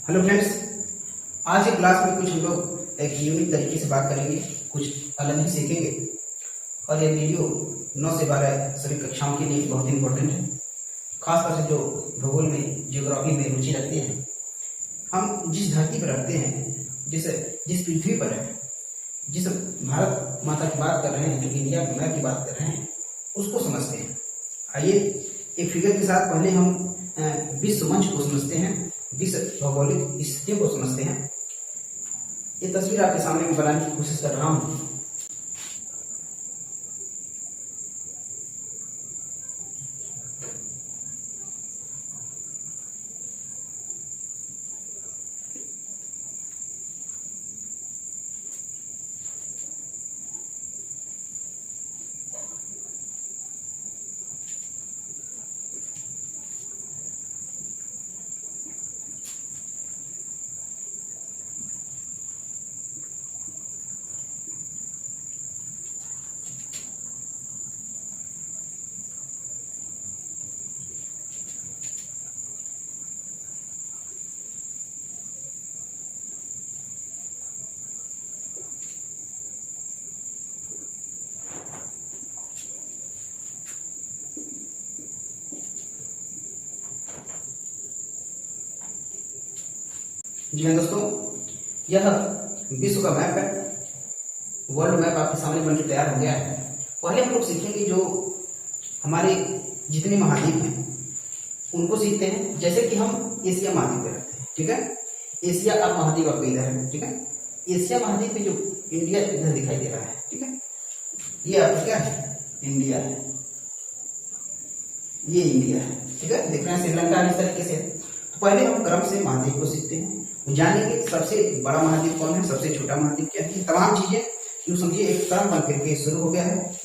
Hello friends, आज की class में कुछ हम लोग एक यूनिक तरीके से बात करेंगे, कुछ अलग ही सीखेंगे। और ये वीडियो 9 से 12 सभी कक्षाओं के लिए बहुत इंपॉर्टेंट है, खासतौर से जो भूगोल में, ज्योग्राफी में रुचि रखते हैं। हम जिस धरती पर रहते हैं, जिस पृथ्वी पर है, जिस भारत माता की बात कर रहे हैं, जो इंडिया के मैप की बात कर रहे हैं, उसको समझते हैं। आइए एक फिगर के साथ पहले हम विश्व मंच को समझते हैं, विश्व भौगोलिक स्थितियों को समझते हैं। ये तस्वीर आपके सामने में बनाने की कोशिश कर रहा हूं। जी हाँ दोस्तों, यह विश्व का मैप है, वर्ल्ड मैप आपके सामने बनकर तैयार हो गया है। पहले हम लोग सीखेंगे जो हमारे जितने महाद्वीप हैं उनको सीखते हैं। जैसे कि हम एशिया महाद्वीप पे रहते हैं, ठीक है। एशिया अब महाद्वीप आपको इधर है, ठीक है। एशिया महाद्वीप में जो इंडिया इधर दिखाई दे रहा है, ठीक है, ये आपका क्या है? इंडिया है, ये इंडिया है, ठीक है। देख रहे हैं श्रीलंका इस तरीके से। तो पहले हम क्रम से महाद्वीप को सीखते हैं, जानेंगे सबसे बड़ा महाद्वीप कौन है, सबसे छोटा महाद्वीप क्या है, तमाम चीजें यूं समझिए एक क्रम बन करके शुरू हो गया है।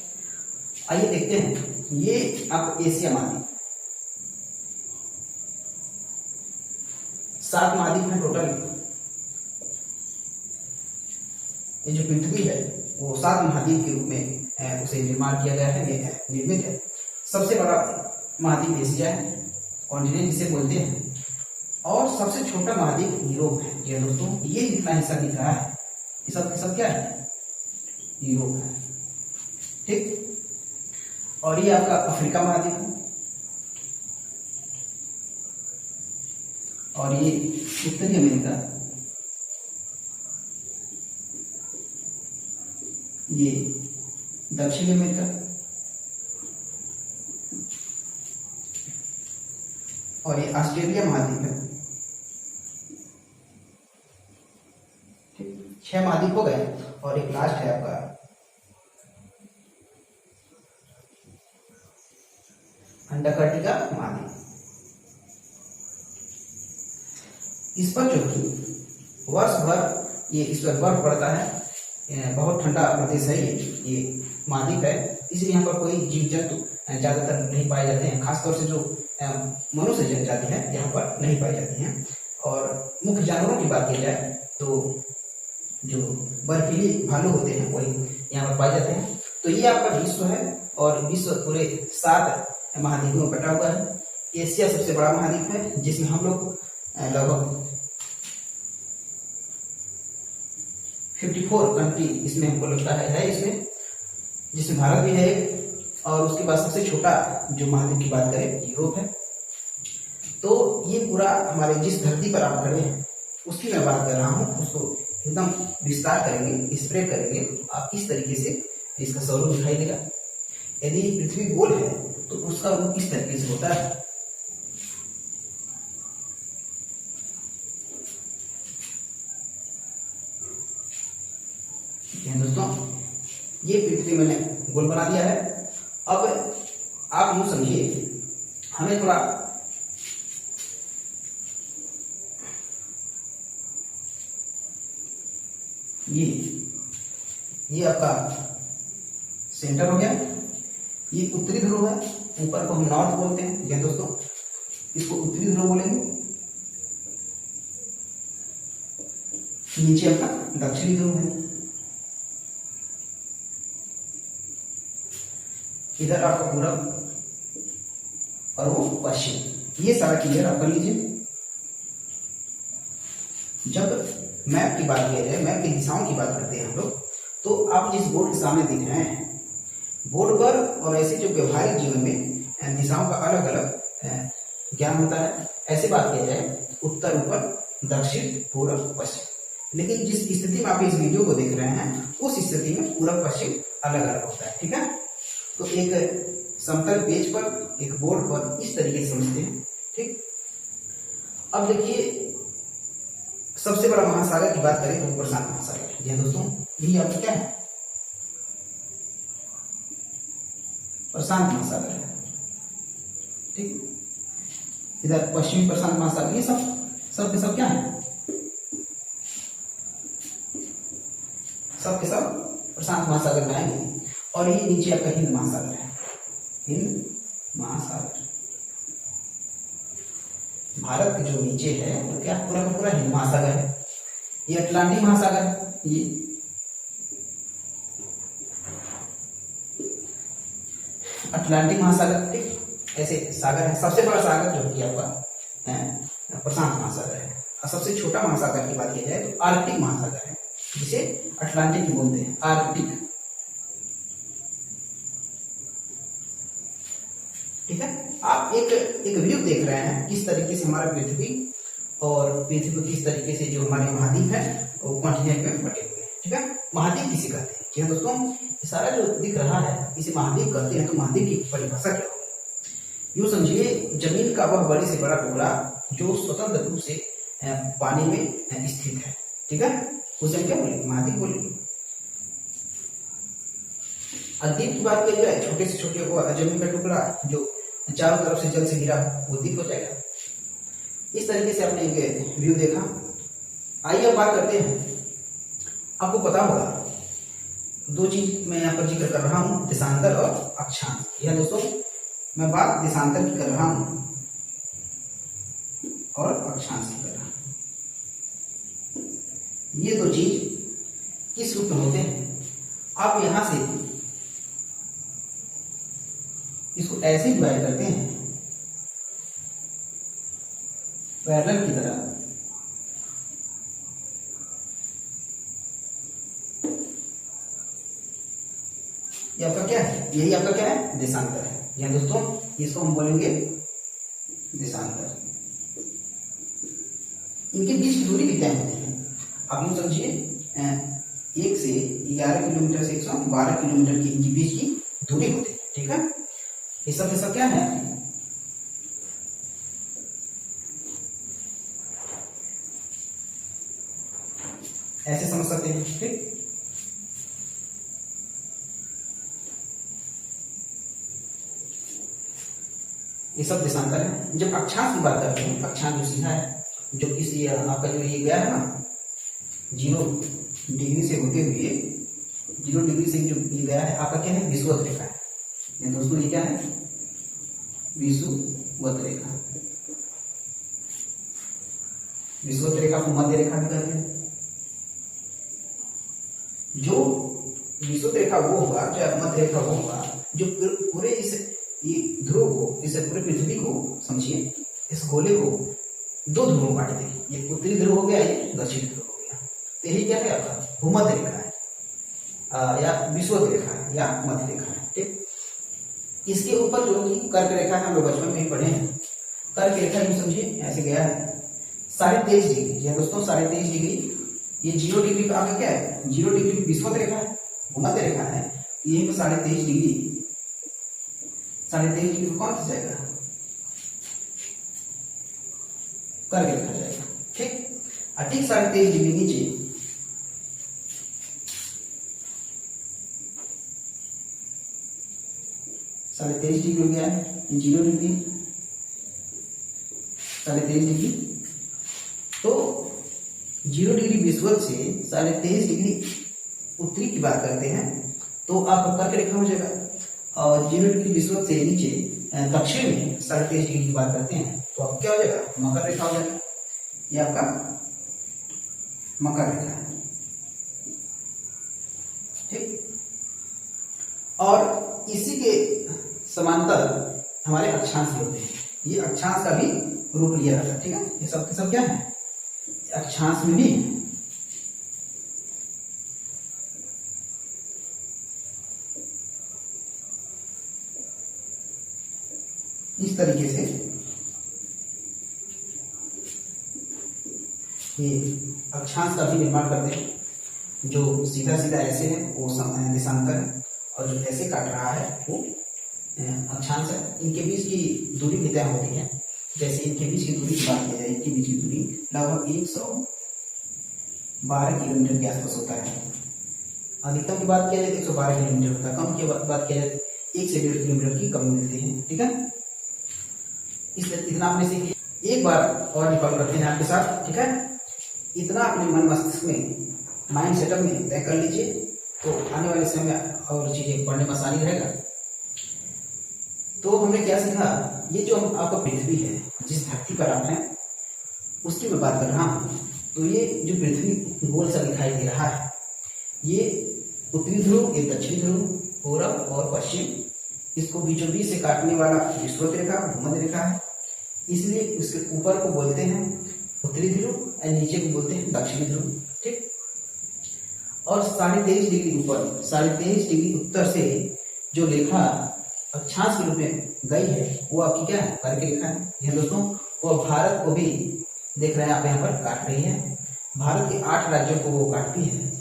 आइए देखते हैं, ये आप एशिया महाद्वीप, 7 महाद्वीप है टोटल। ये जो पृथ्वी है वो 7 महाद्वीप के रूप में उसे निर्माण किया गया है, निर्मित है। सबसे बड़ा महाद्वीप एशिया है, कॉन्टिनेंट जिसे बोलते हैं, और सबसे छोटा महाद्वीप यूरोप है। जी दोस्तों, ये जितना हिस्सा दिख रहा है ये सब क्या है? यूरोप है, ठीक। और ये आपका अफ्रीका महाद्वीप है, और ये उत्तरी अमेरिका, ये दक्षिणी अमेरिका, और ये ऑस्ट्रेलिया महाद्वीप है। 6 महाद्वीप हो गए, और एक लास्ट है आपका अंटार्कटिका महाद्वीप। इस पर जो वर्ष भर ये इस पर बर्फ पड़ता है, बहुत ठंडा प्रदेश है ये महाद्वीप है, इसलिए यहाँ पर कोई जीव जंतु ज्यादातर नहीं पाए जाते हैं। खासतौर से जो मनुष्य जनजाति है यहाँ पर नहीं पाई जाती हैं। और मुख्य जानवरों की बात की जाए तो जो बर्फीली भालू होते हैं वही यहाँ पर पाए जाते हैं। तो ये आपका विश्व है, और विश्व पूरे 7 महाद्वीपों में बटा हुआ है। एशिया सबसे बड़ा महाद्वीप है, जिसमें हम लोग लगभग 54 कंट्री इसमें हमको लगता है इसमें, जिसमें भारत भी है। और उसके बाद सबसे छोटा जो महाद्वीप की बात करें यूरोप है। तो ये पूरा हमारे जिस धरती पर आप खड़े हैं उसकी मैं बात कर रहा हूँ, उसको एकदम विस्तार करेंगे, स्प्रेड करेंगे। आप इस तरीके से इसका स्वरूप दिखाई देगा। यदि पृथ्वी गोल है तो उसका रूप इस तरीके से होता है। दोस्तों, ये पृथ्वी मैंने गोल बना दिया है। अब आप यूं समझिए, हमें थोड़ा ये आपका सेंटर हो गया। ये उत्तरी ध्रुव है, ऊपर को हम नॉर्थ बोलते हैं। जी दोस्तों, इसको उत्तरी ध्रुव बोलेंगे। नीचे आपका दक्षिणी ध्रुव है, इधर आपका पूरब और वो पश्चिम। ये सारा क्लियर आप कर लीजिए। जब मैप की बात किया जाए, मैप की दिशाओं की बात करते हैं हम लोग, तो आप जिस बोर्ड के सामने दिख रहे हैं, बोर्ड पर और ऐसे जो व्यवहारिक जीवन में दिशाओं का अलग अलग ज्ञान होता है। ऐसे बात किया जाए उत्तर ऊपर, दक्षिण पूर्व पश्चिम, लेकिन जिस स्थिति में आप इस वीडियो को देख रहे हैं उस स्थिति में पूर्व पश्चिम अलग अलग होता है। ठीक है, तो एक समतल पेज पर, एक बोर्ड पर इस तरीके से समझते हैं। ठीक, अब देखिए सबसे बड़ा महासागर की बात करें तो प्रशांत महासागर। जी दोस्तों, यही आपका क्या है, प्रशांत महासागर है। ठीक, इधर पश्चिमी प्रशांत महासागर, ये सब के सब क्या है, सब के सब प्रशांत महासागर में आएंगे। और ये नीचे आपका हिंद महासागर है, हिंद महासागर। भारत के जो नीचे है वो क्या पूरा का पूरा हिंद महासागर है। ये अटलांटिक महासागर, ये अटलांटिक महासागर। ठीक, ऐसे सागर है। सबसे बड़ा सागर जो कि आपका है प्रशांत महासागर है, और सबसे छोटा महासागर की बात की जाए तो आर्कटिक महासागर है, जिसे अटलांटिक बोलते हैं, आर्कटिक। ठीक है, आप एक व्यू देख रहे हैं किस तरीके से हमारा पृथ्वी और पृथ्वी को किस तरीके से जो हमारे महाद्वीप है वो कॉन्टिनेंट में बटे हुए हैं। ठीक है, महाद्वीप किसे कहते हैं? जी दोस्तों, सारा जो दिख रहा है इसे महाद्वीप कहते हैं। तो महाद्वीप की परिभाषा क्या होगी? यूं समझिए, जमीन का वह बड़े से बड़ा टुकड़ा जो स्वतंत्र रूप से पानी में स्थित है। ठीक है, उसे हम क्या बोलेंगे? महाद्वीप बोलेंगे। द्वीप की बात की जाए, छोटे से छोटे वो जमीन का टुकड़ा जो चारों तरफ से जल से घिरा वो द्वीप हो जाएगा। इस तरीके से आपने एक व्यू देखा। आइए अब बात करते हैं, आपको पता होगा दो चीज मैं यहाँ पर जिक्र कर रहा हूं, देशांतर और अक्षांश। यह दोस्तों मैं बात देशांतर की कर रहा हूं और अक्षांश की कर रहा हूं। ये दो चीज किस रूप में होते हैं? आप यहां से इसको ऐसे डिवाइड करते हैं पैरेलल की तरह, ये आपका क्या है? यही आपका क्या है? देशांतर है। या दोस्तों इसको हम बोलेंगे देशांतर। इनके बीच की दूरी भी तय होती है। आप यूं समझिए, 1 से 11 किलोमीटर से 112 किलोमीटर की इनके बीच की दूरी होती है। ठीक है, ये सब क्या है? ऐसे समझ सकते हैं। ठीक, ये सब देशांतर है। जब अक्षांश की बात करते हैं, अक्षांश जो सीधा है, जो किसी आपका जो ये गया है ना 0 डिग्री से होते हुए, 0 डिग्री से जो ये गया है आपका क्या है? विषुवत रेखा है। ये दोस्तों ये क्या है? विषुवत रेखा। विषुवत रेखा को मध्य रेखा भी कहते हैं। जो विषुवत रेखा वो होगा, जो मध्य रेखा वो होगा जो पूरे इस ध्रुव को, इस पूरे पृथ्वी को समझिए, इस गोले को 2 ध्रुवों में बांट देगी। ये उत्तरी ध्रुव हो गया, ये दक्षिणी ध्रुव हो गया। तो यही क्या है आपका? भूमध्य रेखा है, या विषुवत रेखा है, या मध्य रेखा है। ठीक, इसके ऊपर जो कि कर्क रेखा है, हम लोग बचपन में ही पढ़े हैं। कर्क रेखा यूं समझिए ऐसे गया है 23.5 डिग्री। जी दोस्तों 23.5 डिग्री। ये 0 डिग्री पे आपका क्या है? 0 डिग्री विषुवत रेखा है, भूमध्य रेखा है। यही पे 23.5 डिग्री, 23.5 डिग्री कौन सा जाएगा? कर्क रेखा जाएगा। ठीक, ठीक 23.5 डिग्री नीचे 23.5 डिग्री हो गया है, 0 डिग्री, 23.5 डिग्री। तो 0 डिग्री विषुवत से 23.5 डिग्री उत्तरी की बात करते हैं तो आपका कर्क रेखा हो जाएगा। और 0 डिग्री विषुवत से नीचे दक्षिण में 23.5 डिग्री की बात करते हैं तो आपका क्या हो जाएगा? मकर रेखा हो जाएगा। ये आपका मकर रेखा है। ठीक, और इसी के समांतर हमारे अक्षांश होते हैं। ये अक्षांश का भी रूप लिया जाता है। ठीक है, ये सब क्या है? अक्षांश में भी इस तरीके से ये अक्षांश का भी निर्माण करते हैं। जो सीधा सीधा ऐसे है वो देशांतर है, और जो ऐसे काट रहा है वो अक्षांश है। इनके बीच की दूरी भी तय होती है। जैसे इनके बीच की दूरी की बात की जाए, इनके बीच की दूरी लगभग 112 किलोमीटर के आसपास होता है। अधिकतम की बात किया जाए तो 112 किलोमीटर होता है। कम की बात किया जाए 1 से 1.5 किलोमीटर की कमी मिलती है। ठीक है, इतना आपने सीख। एक बार और रिकॉल करते हैं आपके साथ। ठीक है, इतना अपने मन मस्तिष्क में, माइंड सेटअप में तय कर लीजिए, तो आने वाले समय में और चीजें पढ़ने में आसानी रहेगा। तो हमने क्या सीखा, ये जो आपका पृथ्वी है, जिस धरती पर आप हैं उसकी मैं बात कर रहा हूँ। तो ये जो पृथ्वी गोल सा दिखाई दे रहा है, ये उत्तरी ध्रुव, ये दक्षिणी ध्रुव, पूरब और पश्चिम, इसको बीचों बीच से काटने वाला विषुवत रेखा, भूमध्य रेखा है। इसलिए उसके ऊपर को बोलते हैं उत्तरी ध्रुव और नीचे को बोलते हैं दक्षिणी ध्रुव। ठीक, और 23.5 डिग्री ऊपर, 23.5 डिग्री उत्तर से जो रेखा अक्षांश के रूप में गई है वो आपकी क्या है, कर्क रेखा है। यह दोस्तों वो भारत को भी देख रहे हैं आप यहाँ पर काट रही है। भारत के 8 राज्यों को वो काटती है।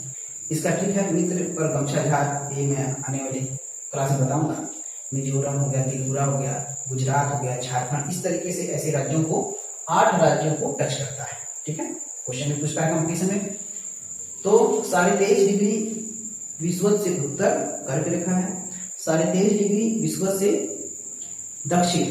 इसका ठीक है मित्र पर गमछा झाड़, ये मैं आने वाली क्लास में बताऊंगा। मिजोरम हो गया, त्रिपुरा हो गया, गुजरात हो गया, झारखंड, इस तरीके से ऐसे राज्यों को 8 राज्यों को टच करता है। ठीक है, क्वेश्चन में पूछता है कंपटीशन में। तो 23.5 डिग्री विषुवत से उत्तर कर्क रेखा है, 23.5 डिग्री विषुवत से दक्षिण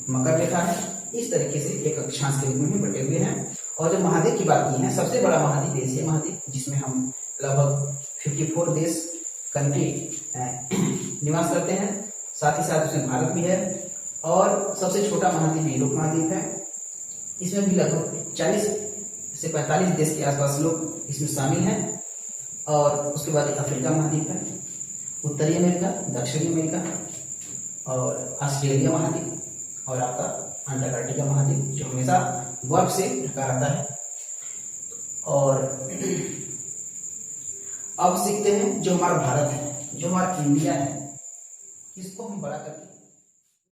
मकर रेखा है। इस तरीके से एक अक्षांश के रूप में बटे हुए हैं। और जब महाद्वीप की बात की है, सबसे बड़ा महाद्वीप एशिया महाद्वीप, जिसमें हम लगभग 54 देश कंट्री निवास करते हैं। साथ ही साथ उसमें भारत भी है। और सबसे छोटा महाद्वीप यूरोप महाद्वीप है। इसमें भी लगभग 40 से 45 देश के आसपास लोग इसमें शामिल हैं। और उसके बाद अफ्रीका महाद्वीप है, उत्तरी अमेरिका, दक्षिणी अमेरिका और ऑस्ट्रेलिया महाद्वीप, और आपका अंटार्कटिका महाद्वीप जो हमेशा बर्फ से ढका रहता है। और अब सीखते हैं जो हमारा भारत है, जो हमारा इंडिया है, इसको हम बड़ा करके